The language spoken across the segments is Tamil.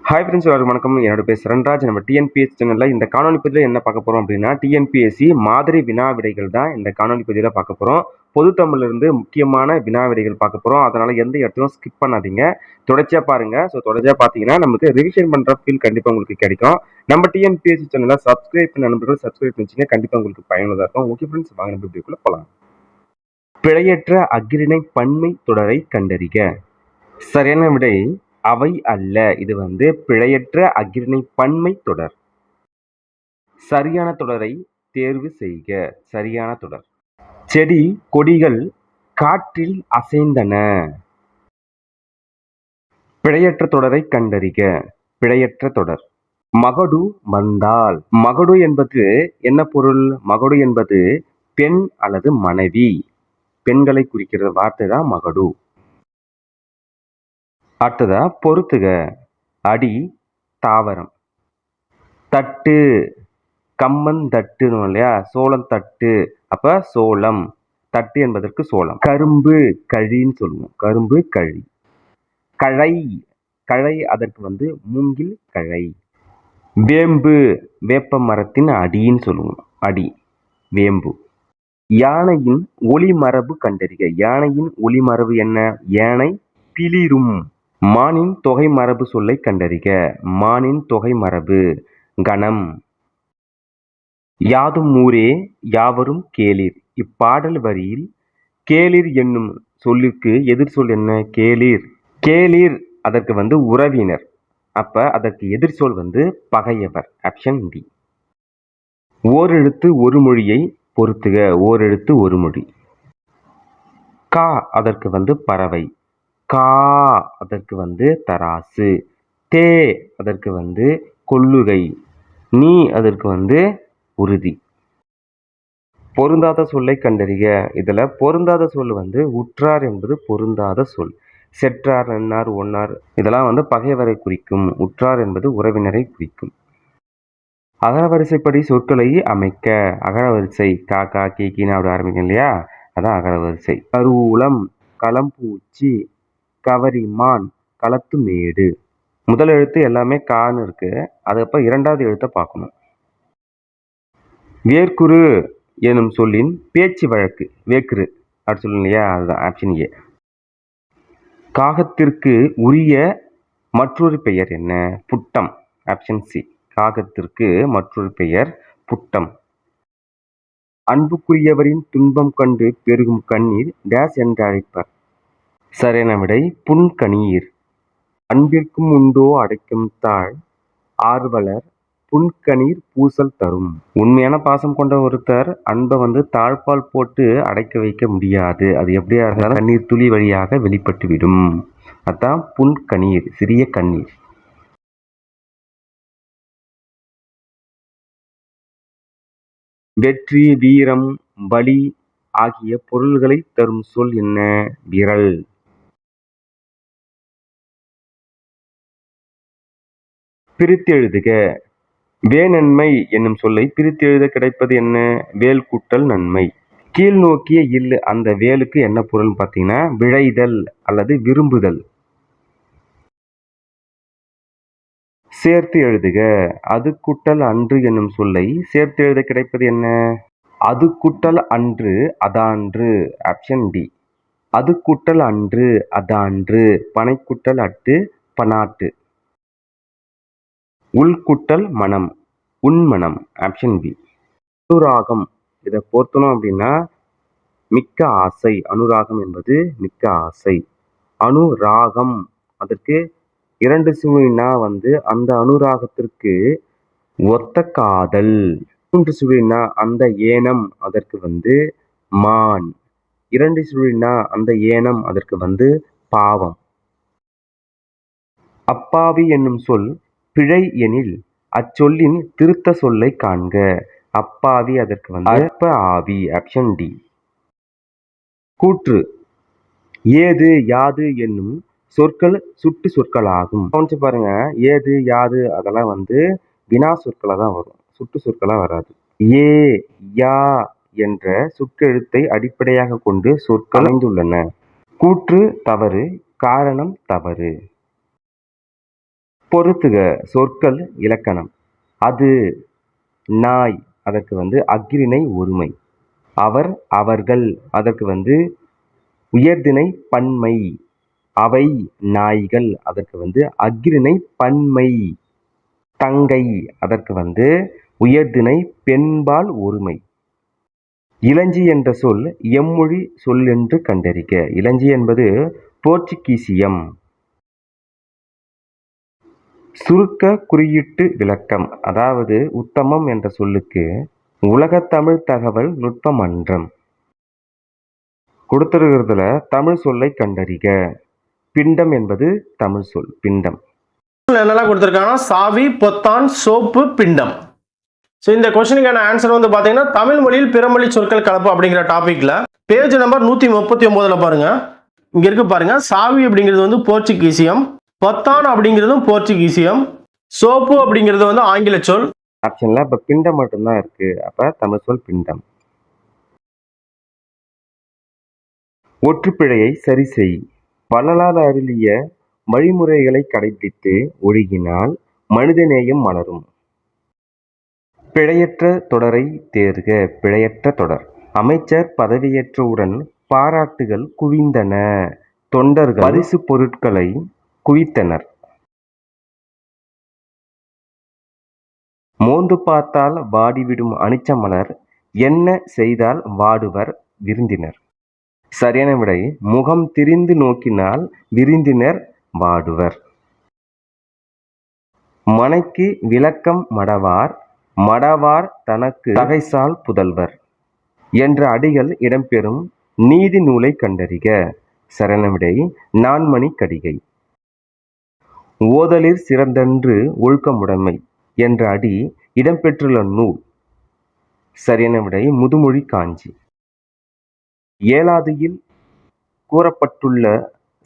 ஹாய் ஃப்ரெண்ட்ஸ், எல்லாருக்கும் வணக்கம். என்னோட பேர் சரண்ராஜ். நம்ம டிஎன்பிஎஸ்சி சேனலில் இந்த காணொலி பதிவில் என்ன பார்க்க போகிறோம் அப்படின்னா, டிஎன்பிஎஸ்சி மாதிரி வினா விடைகள் தான் இந்த காணொலி பதிவில் பார்க்க போகிறோம். பொது தமிழிலிருந்து முக்கியமான வினா விடைகள் பார்க்க போகிறோம். அதனால் எந்த இடத்தையும் ஸ்கிப் பண்ணாதீங்க, தொடர்ச்சியாக பாருங்கள். ஸோ தொடர்ச்சியாக பார்த்தீங்கன்னா நமக்கு ரிவிஷன் பண்ணுற ஃபீல் கண்டிப்பாக உங்களுக்கு கிடைக்கும். நம்ம டிஎன்பிஎஸ்சி சேனலில் சப்ஸ்கிரைப் பண்ண நண்பர்கள் சப்ஸ்கிரைப் பண்ணிச்சிங்க, கண்டிப்பாக உங்களுக்கு பயனுள்ளதாக இருக்கும். ஓகே ஃப்ரெண்ட்ஸ், வாங்க நம்ம வீடியோக்குள்ளே போகலாம். பிழையற்ற அஃறிணை பன்மை தொடரை கண்டறிக. சரியான விடை அவை அல்ல. இது பிழையற்ற அஃறிணை பன்மை தொடர். சரியான தொடரை தேர்வு செய்க. சரியான தொடர். செடி கொடிகள் காற்றில் அசைந்தன. பிழையற்ற தொடரை கண்டறிக. பிழையற்ற தொடர். மகடு வந்தாள். மகடு என்பது என்ன பொருள்? மகடு என்பது பெண் அல்லது மனைவி, பெண்களை குறிக்கிற வார்த்தை தான் மகடு. அடுத்ததா பொறுத்துக. அடி தாவரம். தட்டு கம்மந்தட்டுன்னு இல்லையா, சோளம் தட்டு, அப்ப சோளம். தட்டு என்பதற்கு சோளம். கரும்பு கழின்னு சொல்லுவோம், கரும்பு கழி. களை களை அதற்கு மூங்கில் களை. வேம்பு வேப்ப மரத்தின் அடின்னு சொல்லுவோம், அடி வேம்பு. யானையின் ஒளிமரபு கண்டறிக. யானையின் ஒளிமரபு என்ன? யானை பிளிரும். மானின் தொகை மரபு சொல்லை கண்டறிக. மானின் தொகை மரபு கணம். யாதும் ஊரே யாவரும் கேளீர். இப்பாடல் வரியில் கேளீர் என்னும் சொல்லுக்கு எதிர் சொல் என்ன? கேளீர். கேளீர் அதற்கு உறவினர், அப்ப அதற்கு எதிர் சொல் பகையவர். Option D. ஓரெழுத்து ஒரு மொழியை பொறுத்துக. ஓரெழுத்து ஒரு மொழி. கா அதற்கு பறவை. கா அதற்கு தராசு. தே அதற்கு கொள்ளுகை. நீ அதற்கு உறுதி. பொருந்தாத சொல்லை கண்டறிக. இதுல பொருந்தாத சொல் உற்றார் என்பது பொருந்தாத சொல். செற்றார், நன்னார், ஒன்னார் இதெல்லாம் பகைவரை குறிக்கும். உற்றார் என்பது உறவினரை குறிக்கும். அகரவரிசைப்படி சொற்களை அமைக்க. அகரவரிசை கா கா கி கீன்னு அப்படி ஆரம்பிக்கும் இல்லையா, அதான் அகரவரிசை. கருவூலம், களம்பூச்சி, கவரிமான், களத்து மேடு. முதல் எழுத்து எல்லாமே கான்னு இருக்கு, அதுக்கப்புறம் இரண்டாவது எழுத்தை பார்க்கணும். வேர்க்குரு எனும் சொல்லின் பேச்சு வழக்கு. வேக்குரு அப்படி சொல்லணும் இல்லையா, அதுதான் ஆப்ஷன் ஏ. காகத்திற்கு உரிய மற்றொரு பெயர் என்ன? புட்டம். Option C. காகத்திற்கு மற்றொரு பெயர் புட்டம். அன்புக்குரியவரின் துன்பம் கண்டு பெருகும் கண்ணீர் டேஸ் என்று அழைப்பர். சரியான விடை புன்கணீர். அன்பிற்கும் உண்டோ அடைக்கும் தாழ், ஆர்வலர் புன்கணீர் பூசல் தரும். உண்மையான பாசம் கொண்ட ஒருத்தர் அன்பை தாழ்பால் போட்டு அடைக்க வைக்க முடியாது. அது எப்படியா இருந்தாலும் கண்ணீர் துளி வழியாக வெளிப்பட்டு விடும். அதான் புன்கணீர், சிறிய கண்ணீர். வெற்றி, வீரம், பலி ஆகிய பொருள்களை தரும் சொல் என்ன? விரல். பிரித்து எழுதுக. வேநன்மை என்னும் சொல்லை பிரித்து எழுத கிடைப்பது என்ன? வேல் கூட்டல் நன்மை. கீழ் நோக்கிய இல் அந்த வேலுக்கு என்ன பொருள் பார்த்தீங்கன்னா விழைதல் அல்லது விரும்புதல். சேர்த்து எழுதுக. அது கூட்டல் அன்று என்னும் சொல்லை சேர்த்து எழுத கிடைப்பது என்ன? அது கூட்டல் அன்று அதான்று. Option D. அது கூட்டல் அன்று அதான்று. பனை கூட்டல் அட்டு பனாட்டு. உள்குட்டல் மனம் உண்மனம். Option B. அனுராகம் இதை பொருத்தணும் அப்படின்னா மிக்க ஆசை. அனுராகம் என்பது மிக்க ஆசை. அனுராகம் அதற்கு இரண்டு சுழினா அந்த அனுராகத்திற்கு ஒத்த காதல். மூன்று சுழினா அந்த ஏனம் அதற்கு மான். இரண்டு சுழினா அந்த ஏனம் அதற்கு பாவம். அப்பாவி என்னும் சொல் பிழை எனில் அச்சொல்லின் திருத்த சொல்லை காண்க. அப்பாவி அதற்கு அற்ப ஆவி. Option D. கூற்று. ஏது யாது என்னும் சொற்கள் சுட்டு சொற்களாகும். கவனிச்சு பாருங்க, ஏது யாது அதெல்லாம் வினா சொற்களா தான் வரும், சுட்டு சொற்களா வராது. ஏ யா என்ற சுற்றெழுத்தை அடிப்படையாக கொண்டு சொற்கள் அமைந்துள்ளன. கூற்று தவறு, காரணம் தவறு. பொறுத்துக சொற்கள் இலக்கணம். அது, நாய் அதற்கு அஃறிணை ஒருமை. அவர் அவர்கள் அதற்கு உயர்திணை பன்மை. அவை நாய்கள் அதற்கு அஃறிணை பன்மை. தங்கை அதற்கு உயர்திணை பெண்பால் ஒருமை. இலஞ்சி என்ற சொல் எம்மொழி சொல்லென்று கண்டறிக. இலஞ்சி என்பது போர்ச்சுகீசியம். சுருக்க குறியீட்டு விளக்கம். அதாவது உத்தமம் என்ற சொல்லுக்கு உலகத்தமிழ் தகவல் நுட்ப மன்றம். கொடுத்திருக்கிறதுல தமிழ் சொல்லை கண்டறிக. பிண்டம் என்பது தமிழ் சொல். பிண்டம் என்னெல்லாம் கொடுத்துருக்காங்கன்னா சாவி, பொத்தான், சோப்பு, பிண்டம். ஸோ இந்த கொஸ்டினுக்கான ஆன்சர் பார்த்தீங்கன்னா தமிழ் மொழியில் பிறமொழி சொற்கள் கலப்பு அப்படிங்கிற டாபிக்ல பேஜ் நம்பர் 139 பாருங்க. இங்க இருக்கு பாருங்க. சாவி அப்படிங்கிறது போர்ச்சுகீசியம், பொத்தான் அப்படிங்கிறதும் போர்ச்சுகீசியம், சோப்பு அப்படிங்கிறது ஆங்கில சொல். ஆப்ஷன்ல இப்ப பிண்டம் மட்டும்தான் இருக்கு. அப்ப தமிழ் சொல் பிண்டம். ஒற்றுப்பிழையை சரி செய். வள்ளலார் அருளிய வழிமுறைகளை கடைபிடித்து ஒழுகினால் மனிதநேயம் மலரும். பிழையற்ற தொடரை தேர்க. பிழையற்ற தொடர். அமைச்சர் பதவியேற்றவுடன் பாராட்டுகள் குவிந்தன. தொண்டர்கள் பரிசு பொருட்களை குவித்தனர். மோந்து பார்த்தால் வாடிவிடும் அனிச்ச மலர், என்ன செய்தால் வாடுவர் விருந்தினர். சரியான விடை முகம் திரிந்து நோக்கினால் விருந்தினர் வாடுவர். மனைக்கு விளக்கம் மடவார், மடவார் தனக்கு தகைசால் புதல்வர் என்ற அடிகள் இடம்பெறும் நீதி நூலை கண்டறிக. சரியான விடை நான்மணி கடிகை. ஓதலிற் சிறந்தன்று ஒழுக்கமுடைமை என்ற அடி இடம்பெற்றுள்ள நூல். சரியான விடை முதுமொழி காஞ்சி. ஏழாதியில் கூறப்பட்டுள்ள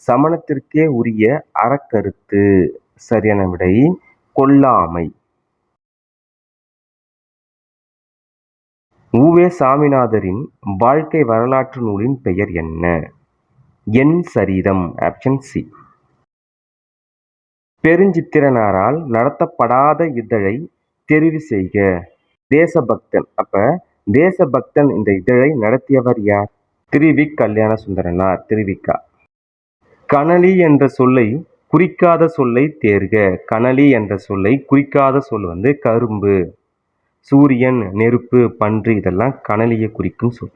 சமணத்திற்கே உரிய அறக்கருத்து. சரியான விடை கொல்லாமை. உ.வே. சாமிநாதரின் வாழ்க்கை வரலாற்று நூலின் பெயர் என்ன? என் சரிதம். Option C. பெருஞ்சித்திரனாரால் நடத்தப்படாத இதழை தெரிவு செய்க. தேசபக்தன். அப்ப தேசபக்தன் இந்த இதழை நடத்தியவர் யார்? திரு.வி. கல்யாண சுந்தரனார். திரு.வி.க. கனலி என்ற சொல்லை குறிக்காத சொல்லை தேர்க. கனலி என்ற சொல்லை குறிக்காத சொல் கரும்பு. சூரியன், நெருப்பு, பன்றி இதெல்லாம் கனலியை குறிக்கும் சொல்.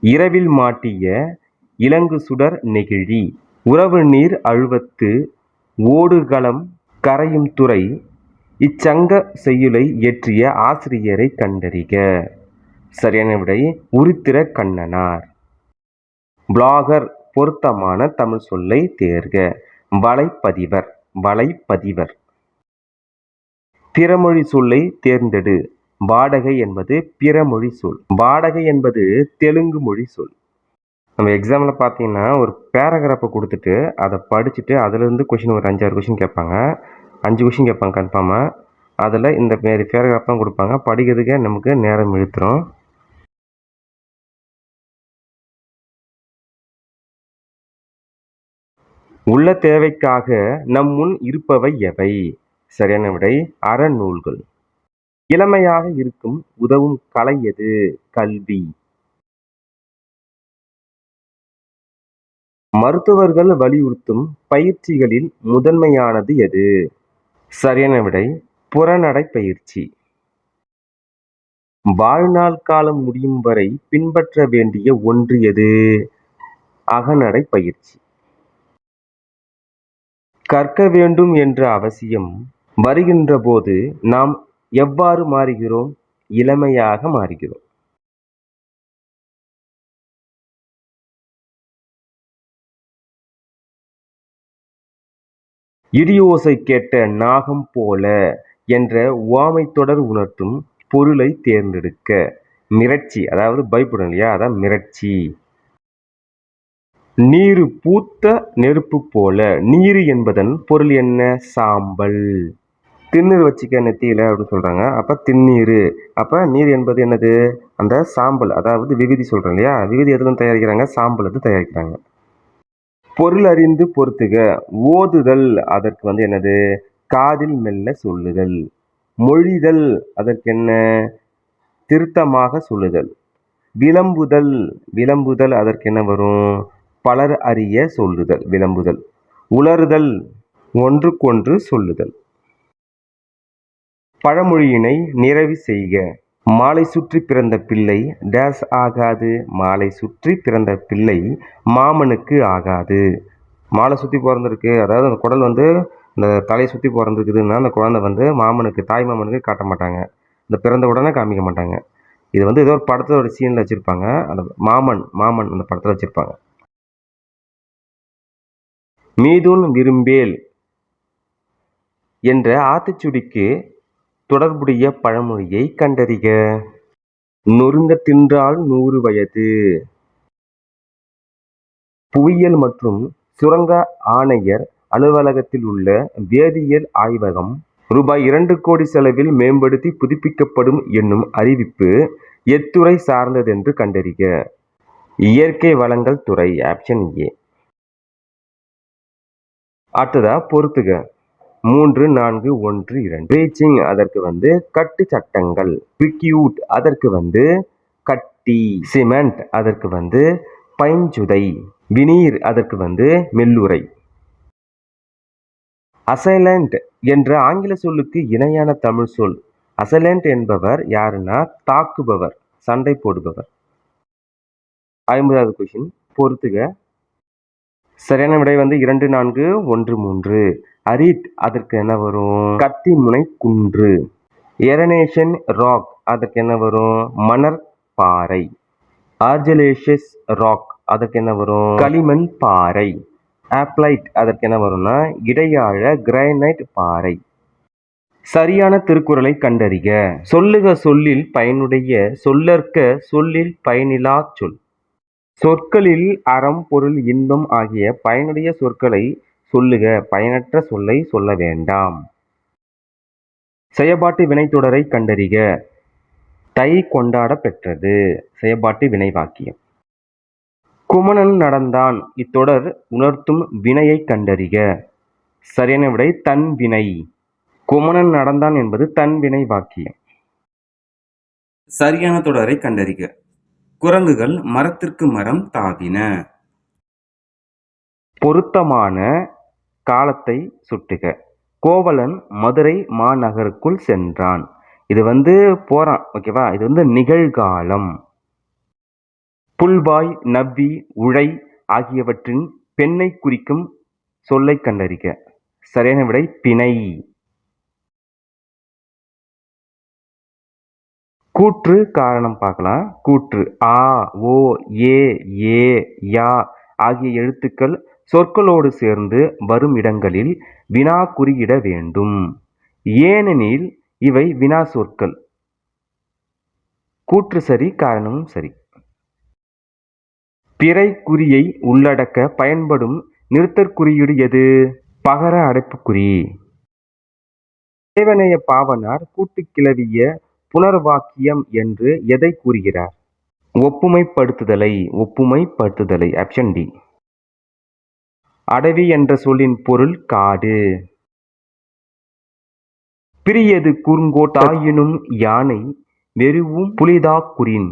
இரவில் மாட்டிய இலங்கு சுடர் நெகிழி. உறவு நீர் அழுவத்து ஓடுகளம் கரையும் துறை. இச்சங்க செய்யுளை இயற்றிய ஆசிரியரை கண்டறிக. சரியான விடை உருத்திர கண்ணனார். பிளாகர் பொருத்தமான தமிழ் சொல்லை தேர்க. வலைப்பதிவர். வலைப்பதிவர். பிறமொழி சொல்லை தேர்ந்தெடு. வாடகை என்பது பிறமொழி சொல். வாடகை என்பது தெலுங்கு மொழி சொல். நம்ம எக்ஸாமில் பார்த்தீங்கன்னா ஒரு பேராகிராஃபை கொடுத்துட்டு அதை படிச்சுட்டு அதிலிருந்து கொஷின் ஒரு 5-6 கொஷின் கேட்பாங்க. 5 கொஷின் கேட்பாங்க கன்ஃபார்மாக. அதில் இந்த மாரி பேராகிராஃப் தான் கொடுப்பாங்க. படிக்கிறதுக்கே நமக்கு நேரம் இழுத்துரும். உள்ள தேவைக்காக நம் முன் இருப்பவை எவை? சரியான விடை அறநூல்கள். இளமையாக இருக்கும் உதவும் கலை எது? கல்வி. மருத்துவர்கள் வலியுறுத்தும் பயிற்சிகளில் முதன்மையானது எது? சரியான விடை புறநடை பயிற்சி. வாழ்நாள் காலம் முடியும் வரை பின்பற்ற வேண்டிய ஒன்று எது? அகநடை பயிற்சி. கற்க வேண்டும் என்ற அவசியம் வருகின்ற போது நாம் எவ்வாறு மாறுகிறோம்? இளமையாக மாறுகிறோம். இடியோசை கேட்ட நாகம் போல என்ற உவமைத் தொடர் உணர்த்தும் பொருளை தேர்ந்தெடுக்க. மிரட்சி. அதாவது பயப்படும் இல்லையா, அதான் மிரட்சி. நீரு பூத்த நெருப்பு போல. நீரு என்பதன் பொருள் என்ன? சாம்பல். திண்ணீர் வச்சுக்க நெத்தியில அப்படின்னு சொல்றாங்க. அப்ப திண்ணீரு. அப்ப நீர் என்பது என்னது? அந்த சாம்பல். அதாவது விபூதி சொல்றோம் இல்லையா, விபூதி எதுல தயாரிக்கிறாங்க? சாம்பல் தயாரிக்கிறாங்க. பொருள் அறிந்து பொறுத்துக. ஓதுதல் அதற்கு வந்து என்னது? காதில் மெல்ல சொல்லுதல். மொழிதல் அதற்கு என்ன? திருத்தமாக சொல்லுதல். விளம்புதல் விளம்புதல் அதற்கு என்ன வரும்? பலர் அறிய சொல்லுதல் விளம்புதல். உளறுதல் ஒன்றுக்கொன்று சொல்லுதல். பழமொழியினை நிறைவு செய்க. மாலை சுற்றி பிறந்த பிள்ளை டேஸ் ஆகாது. மாலை சுற்றி பிறந்த பிள்ளை மாமனுக்கு ஆகாது. மாலை சுற்றி பிறந்திருக்கு, அதாவது அந்த குடல் வந்து இந்த தலையை சுற்றி பிறந்திருக்குதுன்னா அந்த குழந்தை வந்து மாமனுக்கு, தாய் மாமனுக்கு காட்ட மாட்டாங்க. இந்த பிறந்த உடனே காமிக்க மாட்டாங்க. இது வந்து ஏதோ ஒரு படத்தோட சீனில் வச்சுருப்பாங்க. அந்த மாமன் மாமன் அந்த படத்தில் வச்சுருப்பாங்க. மீதுன் விரும்பேல் என்ற ஆத்திச்சுடிக்கு தொடர்புடைய பழமொழியை கண்டறிக. நொறுங்க தின்றால் 100 வயது. புவியியல் மற்றும் சுரங்க ஆணையர் அலுவலகத்தில் உள்ள வேதியியல் ஆய்வகம் ரூபாய் 2 கோடி செலவில் மேம்படுத்தி புதுப்பிக்கப்படும் என்னும் அறிவிப்பு எத்துறை சார்ந்ததென்று கண்டறிக. இயற்கை வளங்கள் துறை. Option A. அடுத்ததா பொறுத்துக. 3, 4, 1, 2. பிரீச்சிங் அதற்கு வந்து கட்டு சட்டங்கள். பிக்யூட் அதற்கு வந்து கட்டி. சிமெண்ட் அதற்கு வந்து பைஞ்சுதை. வினீர் அதற்கு வந்து மெல்லுரை. அசைலண்ட் என்ற ஆங்கில சொல்லுக்கு இணையான தமிழ் சொல். அசைலண்ட் என்பவர் யாருன்னா தாக்குபவர், சண்டை போடுபவர். 50வது கொஸ்டின் பொறுத்துக. சரியான விடை வந்து 2, 4, 1, 3. அரீட் அதற்கு என்ன வரும்? கத்தி முனை குன்று. எரனேஷன் ராக் அதற்கு என்ன வரும்? மணற்பாறை. ஆர்ஜிலேஷியஸ் ராக் அதற்கு என்ன வரும்? களிமண் பாறை. ஆப்லைட் அதற்கு என்ன வரும்னா இடையாழ கிரைனைட் பாறை. சரியான திருக்குறளை கண்டறிக. சொல்லுக சொல்லில் பயனுடைய சொல்லற்க சொல்லில் பயனிலா சொல். சொற்களில் அறம் பொருள் இன்பம் ஆகிய பயனுடைய சொற்களை சொல்லுக, பயனற்ற சொல்லை சொல்ல வேண்டாம். செயற்பாட்டு வினைத்தொடரை கண்டறிக. தை கொண்டாட பெற்றது. செயற்பாட்டு வினை வாக்கியம். குமணன் நடந்தான் இத்தொடர் உணர்த்தும் வினையை கண்டறிக. சரியான விடை தன் வினை. குமணன் நடந்தான் என்பது தன் வினை வாக்கியம். சரியான தொடரை கண்டறிக. குரங்குகள் மரத்திற்கு மரம் தாவின. பொருத்தமான காலத்தை சுட்டுக. கோவலன் மதுரை மாநகருக்குள் சென்றான். இது வந்து போறான், ஓகேவா? இது வந்து நிகழ்காலம். புல்வாய், நவ்வி, உழை ஆகியவற்றின் பெண்ணை குறிக்கும் சொல்லை கண்டறிக. சரியான விடை பிணை. கூற்று காரணம் பார்க்கலாம். கூற்று ஆ, ஓ, ஏ, ஏ, யா ஆகிய எழுத்துக்கள் சொற்களோடு சேர்ந்து வரும் இடங்களில் வினா குறியிட வேண்டும். ஏனெனில் இவை வினா சொற்கள். கூற்று சரி, காரணமும் சரி. பிறை குறியை உள்ளடக்க பயன்படும் நிறுத்தற்குறியீடு எது? பகர அடைப்புக்குறி. தேவநேய பாவனார் கூட்டுக்கிளவிய புனர்வாக்கியம் என்று எதை கூறுகிறார்? ஒப்புமைப்படுத்துதலை. ஒப்புமைப்படுத்துதலை. Option D. அடவி என்ற சொல்லின் பொருள் காடு. பிரியது குறுங்கோட்டாயினும் யானை வெறுவும் புலிதா குறின்.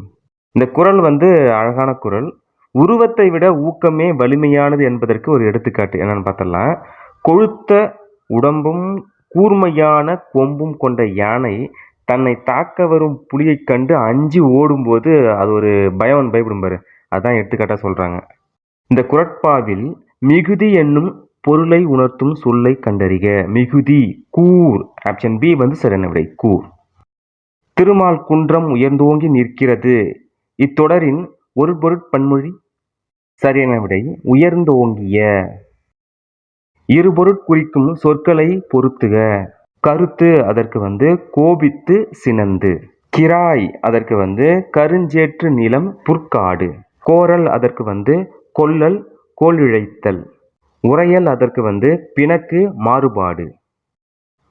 இந்த குறள் வந்து அழகான குறள். உருவத்தை விட ஊக்கமே வலிமையானது என்பதற்கு ஒரு எடுத்துக்காட்டு என்னன்னு பார்த்தலாம். கொழுத்த உடம்பும் கூர்மையான கொம்பும் கொண்ட யானை தன்னை தாக்க வரும் புலியைக் கண்டு அஞ்சி ஓடும்போது அது ஒரு பயப்படும் பாரு, அதான் எடுத்துக்காட்டா சொல்றாங்க. இந்த குறட்பாவில் மிகுதி என்னும் பொருளை உணர்த்தும் சொல்லை கண்டறிக. மிகுதி கூர். ஆப்ஷன் பி வந்து சரியான விடை கூர். திருமால் குன்றம் உயர்ந்தோங்கி நிற்கிறது இத்தொடரின் ஒரு பொருட்பன்மொழி. சரியான விடை உயர்ந்தோங்கிய. இருபொருட் குறிக்கும் சொற்களை பொறுத்துக. கருத்து அதற்கு வந்து கோபித்து சினந்து. கிராய் அதற்கு வந்து கருஞ்சேற்று நிலம் புற்காடு. கோரல் அதற்கு வந்து கொல்லல் கோலிழைத்தல். உரையல் அதற்கு வந்து பிணக்கு மாறுபாடு.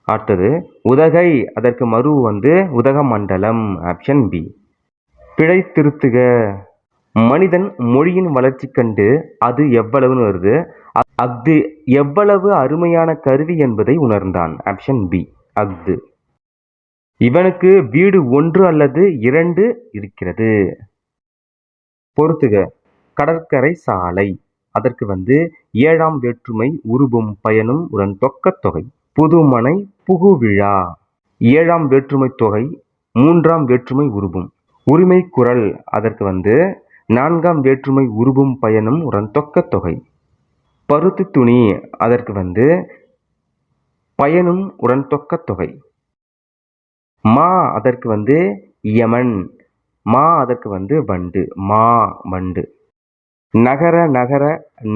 அடுத்தது உதகை அதற்கு மறு வந்து உதகமண்டலம். Option B. பிழை திருத்துக. மனிதன் மொழியின் வளர்ச்சி கண்டு அது எவ்வளவுன்னு வருது. அஃது எவ்வளவு அருமையான கருவி என்பதை உணர்ந்தான். ஆப்ஷன் பி அஃது. இவனுக்கு வீடு 1 அல்லது 2 இருக்கிறது. பொறுத்துக. கடற்கரை சாலை. அதற்கு 7ஆம் வேற்றுமை உருபும் பயனும் உடன் தொக்கத் தொகை. புதுமனை புகுவிழா. 7ஆம் வேற்றுமை தொகை 3ஆம் வேற்றுமை உருபும். உரிமை குரல். அதற்கு 4ஆம் வேற்றுமை உருபும் பயனும் உடன் தொக்கத் தொகை. பருத்தி துணி. அதற்கு பயனும் உடன் தொக்கத் தொகை. மா அதற்கு யமன். மா அதற்கு வண்டு. மா வண்டு. நகர நகர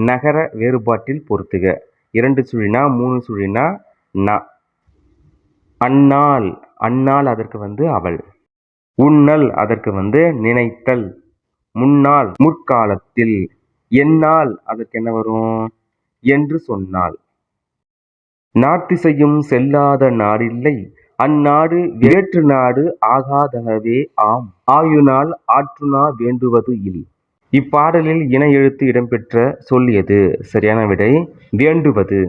நகர வேறுபாட்டில் பொறுத்துக. 2 சுழினா 3 சுழினா ந. அந்நாள். அந்நாள் அதற்கு அவள். உண்ணல் அதற்கு நினைத்தல். முன்னாள் முற்காலத்தில். எந்நாள் அதற்கு என்ன வரும்? என்று சொன்னால். நாட்டிசையும் செல்லாத நாடில்லை அந்நாடு வேற்று நாடு ஆகாதகவே ஆம் ஆயுநாள் ஆற்றுணா வேண்டுவது இல். இப்பாடலில் இன எழுத்து இடம்பெற்ற சொல் எது? சரியான விடை வேண்டுவது.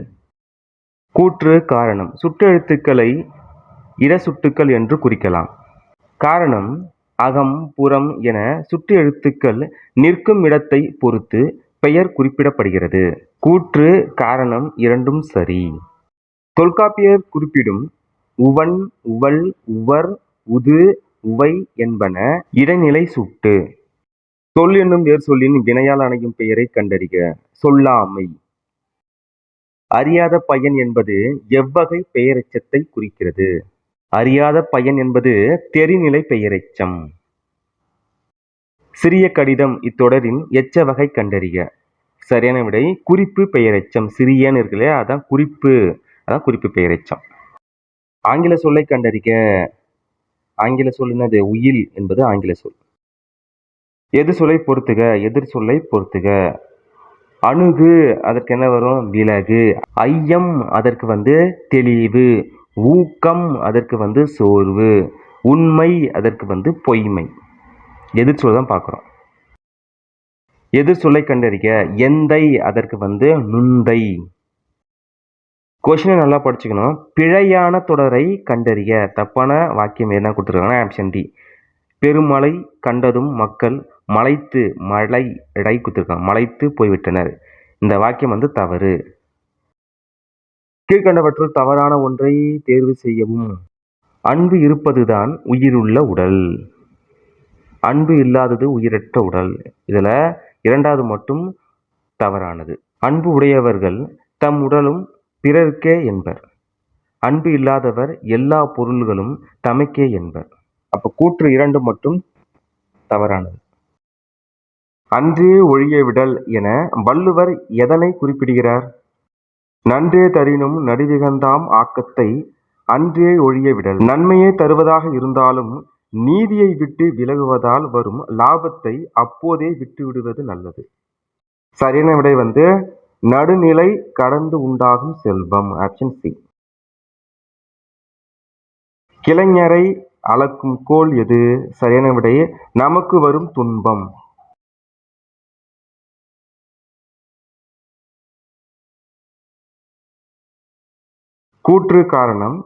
கூற்று காரணம். சுட்டெழுத்துக்களை இடசுட்டுக்கள் என்று குறிக்கலாம். காரணம் அகம் புறம் என சுட்டு எழுத்துக்கள் நிற்கும் இடத்தை பொறுத்து பெயர் குறிப்பிடப்படுகிறது. கூற்று காரணம் இரண்டும் சரி. தொல்காப்பியர் குறிப்பிடும் உவன் உவல் உவர் உது உவை என்பன இடைநிலை சுட்டு. சொல் என்னும் வேர் சொல்லின் வினையால் அணையும் பெயரை கண்டறிக. சொல்லாமை. அறியாத பையன் என்பது எவ்வகை பெயரெச்சத்தை குறிக்கிறது? அறியாத பையன் என்பது தெரிநிலை பெயரெச்சம். சிறிய கடிதம் இத்தொடரின் எச்ச வகை கண்டறிக. சரியான விடை குறிப்பு பெயரெச்சம். சிறியன்னு இருக்கு இல்லையா, அதான் குறிப்பு. அதான் குறிப்பு பெயரெச்சம். ஆங்கில சொல்லை கண்டறிக. ஆங்கில சொல் என்னது? உயில் என்பது ஆங்கில சொல். எது சொல்லை பொறுத்துக. எதிர் சொல்லை பொறுத்துக. அணுகு அதற்கு என்ன வரும்? விலகு. ஐயம் அதற்கு தெளிவு. ஊக்கம் அதற்கு சோர்வு. உண்மை அதற்கு பொய்மை. எதிர் சொல் தான் பார்க்குறோம். எதிர் சொல்லை கண்டறிக. எந்தை அதற்கு நுந்தை. கொஸ்டினை நல்லா படிச்சுக்கணும். பிழையான தொடரை கண்டறிக. தப்பான வாக்கியம் என்ன கொடுத்துருக்காங்கன்னா ஆப்ஷன் டி. பெருமழை கண்டதும் மக்கள் மலைத்து மழை இடை கொடுத்துருக்காங்க. மலைத்து போய்விட்டனர். இந்த வாக்கியம் தவறு. கீழ்கண்டவற்றுள் தவறான ஒன்றை தேர்வு செய்யவும். அன்பு இருப்பதுதான் உயிருள்ள உடல். அன்பு இல்லாதது உயிரற்ற உடல். இதில் இரண்டாவது மட்டும் தவறானது. அன்பு உடையவர்கள் தம் உடலும் பிறர்க்கே என்பர். அன்பு இல்லாதவர் எல்லா பொருள்களும் தமக்கே என்பர். அப்போ கூற்று 2 மட்டும் தவறானது. அன்றே ஒழிய விடல் என வள்ளுவர் எதனை குறிப்பிடுகிறார்? நன்றே தரினும் நடுவிகந்தாம் ஆக்கத்தை அன்றே ஒழிய விடல். நன்மையே தருவதாக இருந்தாலும் நீதியை விட்டு விலகுவதால் வரும் லாபத்தை அப்போதே விட்டு விடுவது நல்லது. சரியான விடை நடுநிலை கடந்து உண்டாகும் செல்வம். Option C. கிளைஞரை அளக்கும் கோல் எது? சரியான விடை நமக்கு வரும் துன்பம். கூற்று காரணம்.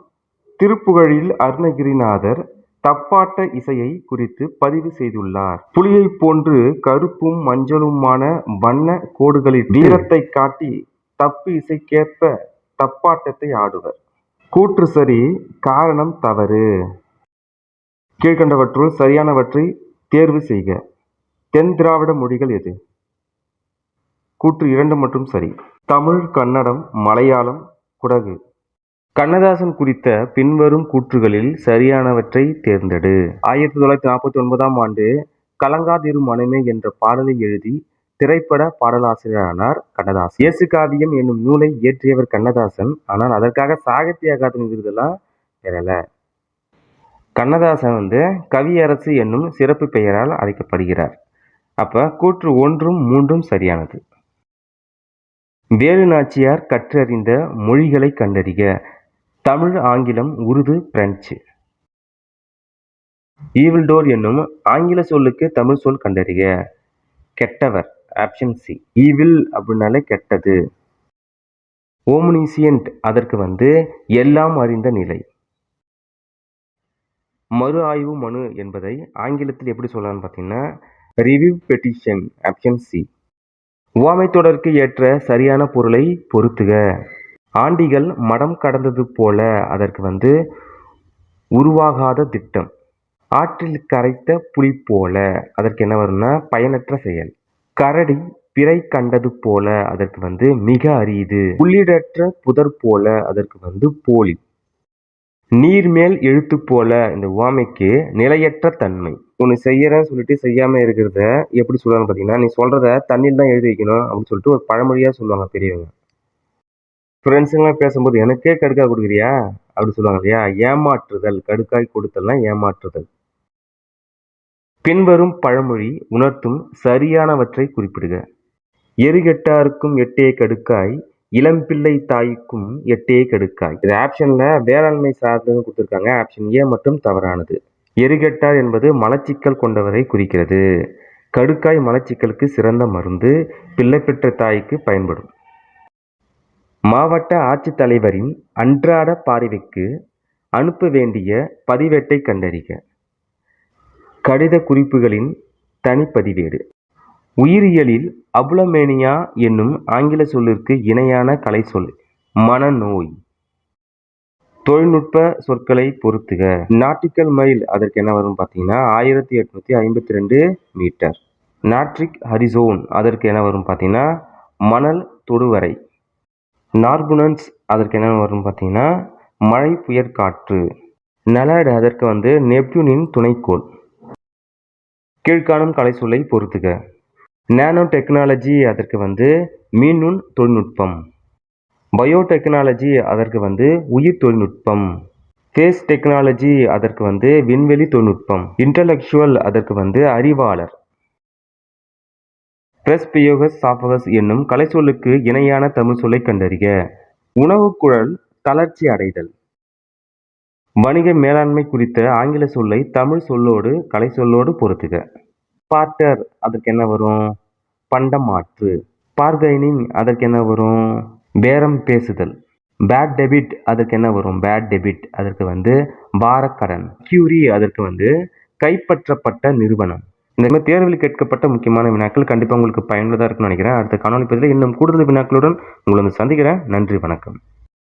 திருப்புகழில் அருணகிரிநாதர் தப்பாட்ட இசையை குறித்து பதிவு செய்துள்ளார். புலியைப் போன்று கருப்பும் மஞ்சளுமான வண்ண கோடுகளில் வீரத்தை காட்டி தப்பு இசைக்கேற்ப தப்பாட்டத்தை ஆடுவர். கூற்று சரி, காரணம் தவறு. கீழ்கண்டவற்றுள் சரியானவற்றை தேர்வு செய்க. தென் திராவிட மொழிகள் எது? கூற்று 2 மட்டும் சரி. தமிழ், கன்னடம், மலையாளம், குடகு. கண்ணதாசன் குறித்த பின்வரும் கூற்றுகளில் சரியானவற்றை தேர்ந்தெடு. 1949ஆம் ஆண்டு கலங்காதிரு மனமே என்ற பாடலை எழுதி திரைப்பட பாடலாசிரியரானார் கண்ணதாசன். இயேசு காவியம் என்னும் நூலை இயற்றியவர் கண்ணதாசன். ஆனால் அதற்காக சாகித்ய அகாதமி விருதெல்லாம் பெறல. கண்ணதாசன் கவியரசு என்னும் சிறப்பு பெயரால் அழைக்கப்படுகிறார். அப்ப கூற்று 1, 3 சரியானது. வேலு நாச்சியார் கற்றறிந்த மொழிகளை கண்டறிக. தமிழ், ஆங்கிலம், உருது, பிரெஞ்சு. ஈவில்டோர் என்னும் ஆங்கில சொல்லுக்கு தமிழ் சொல் கண்டறிக. கெட்டவர். Option C. ஈவில் அப்படின்னாலே கெட்டது. ஓம்னிசியன்ட் அதற்கு வந்து எல்லாம் அறிந்த நிலை. மறு ஆய்வு மனு என்பதை ஆங்கிலத்தில் எப்படி சொல்லலாம்னு பார்த்தீங்கன்னா ரிவ்யூ பெட்டிஷன். Option C. உவமை தொடருக்கு ஏற்ற சரியான பொருளை பொருத்துக. ஆண்டிகள் மடம் கடந்தது போல அதற்கு வந்து உருவாகாத திட்டம். ஆற்றில் கரைத்த புலி போல அதற்கு என்ன வரும்னா பயனற்ற செயல். கரடி பிறை கண்டது போல அதற்கு வந்து மிக அரிது. உள்ளிடற்ற புதர் போல அதற்கு வந்து போலி. நீர்மேல் எழுத்து போல இந்த உவமைக்கு நிலையற்ற தன்மை. ஒன்று செய்யறேன்னு சொல்லிட்டு செய்யாம இருக்கிறத எப்படி சொல்லுவாங்க பார்த்தீங்கன்னா, நீ சொல்றத தண்ணியில் தான் எழுதி வைக்கணும் அப்படின்னு சொல்லிட்டு ஒரு பழமொழியா சொல்லுவாங்க பெரியவங்க. ஃப்ரெண்ட்ஸுங்களாம் பேசும்போது எனக்கே கடுக்காய் கொடுக்குறியா அப்படி சொல்லுவாங்க இல்லையா? ஏமாற்றுதல். கடுக்காய் கொடுத்தல்னா ஏமாற்றுதல். பின்வரும் பழமொழி உணர்த்தும் சரியானவற்றை குறிப்பிடுக. எருகெட்டாருக்கும் எட்டே கடுக்காய், இளம்பிள்ளை தாய்க்கும் எட்டே கடுக்காய். இது ஆப்ஷன்ல வேளாண்மை சார்ந்தது கொடுத்துருக்காங்க. ஆப்ஷன் ஏ மட்டும் தவறானது. எருகெட்டார் என்பது மலச்சிக்கல் கொண்டவரை குறிக்கிறது. கடுக்காய் மலச்சிக்கலுக்கு சிறந்த மருந்து. பிள்ளை பெற்ற தாய்க்கு பயன்படும். மாவட்ட ஆட்சித்தலைவரின் அன்றாட பார்வைக்கு அனுப்ப வேண்டிய பதிவேட்டை கண்டறிக. கடித குறிப்புகளின் தனிப்பதிவேடு. உயிரியலில் அபுலமேனியா என்னும் ஆங்கில சொல்லிற்கு இணையான கலைச்சொல் மனநோய். தொழில்நுட்ப சொற்களை பொருத்துக. நாட்டிக்கல் மைல் அதற்கு என்ன வரும் பார்த்தீங்கன்னா 1852 மீட்டர். நாட்ரிக் ஹரிசோன் அதற்கு என்ன வரும் பார்த்தீங்கன்னா மணல் தொடுவரை. நார்புனன்ஸ் அதற்கு என்ன வரும் பார்த்தீங்கன்னா மழை புயற்காற்று. நலட் அதற்கு வந்து நெப்டியூனின் துணைக்கோள். கீழ்காணும் கலைச்சொல்லை பொருத்துக. நானோ டெக்னாலஜி அதற்கு வந்து மீநுண் தொழில்நுட்பம். பயோடெக்னாலஜி அதற்கு வந்து உயிர் தொழில்நுட்பம். ஸ்பேஸ் டெக்னாலஜி அதற்கு வந்து விண்வெளி தொழில்நுட்பம். இன்டலெக்சுவல் அதற்கு வந்து அறிவாளர். பிரஸ்பியோகஸ் சாபகஸ் என்னும் கலைச்சொல்லுக்கு இணையான தமிழ் சொல்லை கண்டறிக. உணவுக்குழல் தளர்ச்சி அடைதல். வணிக மேலாண்மை குறித்த ஆங்கில சொல்லை தமிழ் சொல்லோடு கலைச்சொல்லோடு பொருத்துக. பார்ட்டர் அதற்கு என்ன வரும்? பண்டமாற்று. பார்கைனிங் அதற்கு என்ன வரும்? பேரம் பேசுதல். பேட் டெபிட் அதற்கு என்ன வரும்? பேட் டெபிட் அதற்கு வந்து வாரக்கடன். கியூரி அதற்கு வந்து கைப்பற்றப்பட்ட நிறுவனம். இந்த மாதிரி தேர்வில் கேட்கப்பட்ட முக்கியமான வினாக்கள் கண்டிப்பாக உங்களுக்கு பயனுள்ளதாக இருக்கும்னு நினைக்கிறேன். அடுத்த காணொலி பதிவில் இன்னும் கூடுதல் வினாக்களுடன் உங்களை சந்திக்கிறேன். நன்றி, வணக்கம்.